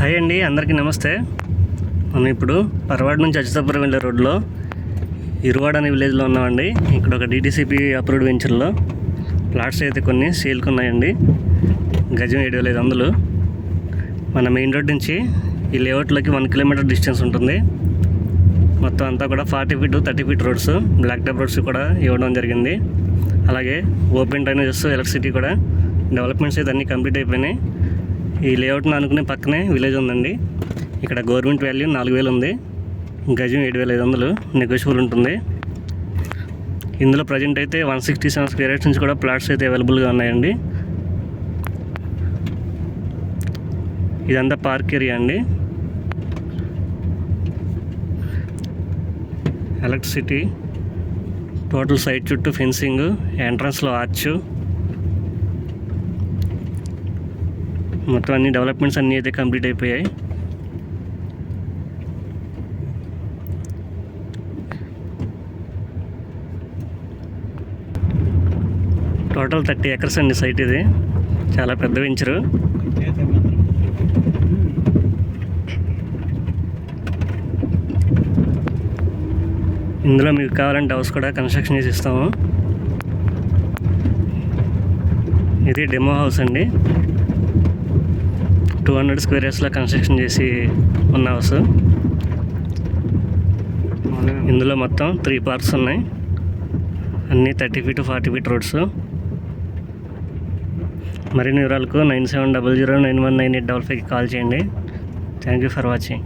Hi అండి, అందరికీ నమస్తే. మనం ఇప్పుడు పరవాడ నుంచి అచ్యుతాపురం వెళ్ళే రోడ్లో ఇరువాడ అనే విలేజ్లో ఉన్నామండి. ఇక్కడ ఒక DTCP అప్రూవ్డ్ వెంచర్లో ప్లాట్స్ అయితే కొన్ని సేల్కి ఉన్నాయండి. గజం 7,500. మన మెయిన్ రోడ్ నుంచి ఈ లేఅవుట్లోకి 1 కిలోమీటర్ డిస్టెన్స్ ఉంటుంది. మొత్తం అంతా కూడా 40 feet 30 feet roads, black top roads కూడా ఇవ్వడం జరిగింది. అలాగే ఓపెన్ డ్రైనేజెస్, ఎలక్ట్రిసిటీ కూడా డెవలప్మెంట్స్ అయితే అన్నీ కంప్లీట్ అయిపోయినాయి. ఈ లేఅవుట్ని అనుకునే పక్కనే విలేజ్ ఉందండి. ఇక్కడ గవర్నమెంట్ వాల్యూ 4,000 ఉంది. గజం 7,500 నెగోషియబుల్ ఉంటుంది. ఇందులో ప్రజెంట్ అయితే 167 స్క్వేర్ యార్డ్స్ నుంచి కూడా ప్లాట్స్ అయితే అవైలబుల్గా ఉన్నాయండి. ఇదంతా పార్క్ ఏరియా అండి. ఎలక్ట్రిసిటీ, టోటల్ సైట్ చుట్టూ ఫెన్సింగ్, ఎంట్రన్స్లో ఆర్చ్, మొత్తం అన్ని డెవలప్మెంట్స్ అన్నీ అయితే కంప్లీట్ అయిపోయాయి. టోటల్ 30 ఎకర్స్ అండి సైట్. ఇది చాలా పెద్ద వెంచరు. ఇందులో మీకు కావాలంటే హౌస్ కూడా కన్స్ట్రక్షన్ చేసి ఇస్తాము. ఇది డెమో హౌస్ అండి. 200 స్క్వేర్ యార్డ్స్లో కన్స్ట్రక్షన్ చేసి ఉన్న హౌస్. ఇందులో మొత్తం 3 పార్క్స్ ఉన్నాయి. అన్నీ 30 ఫీట్ 40 ఫీట్ రోడ్స్. మరిన్ని వివరాలకు 9700919855కి కాల్ చేయండి. Thank you for watching.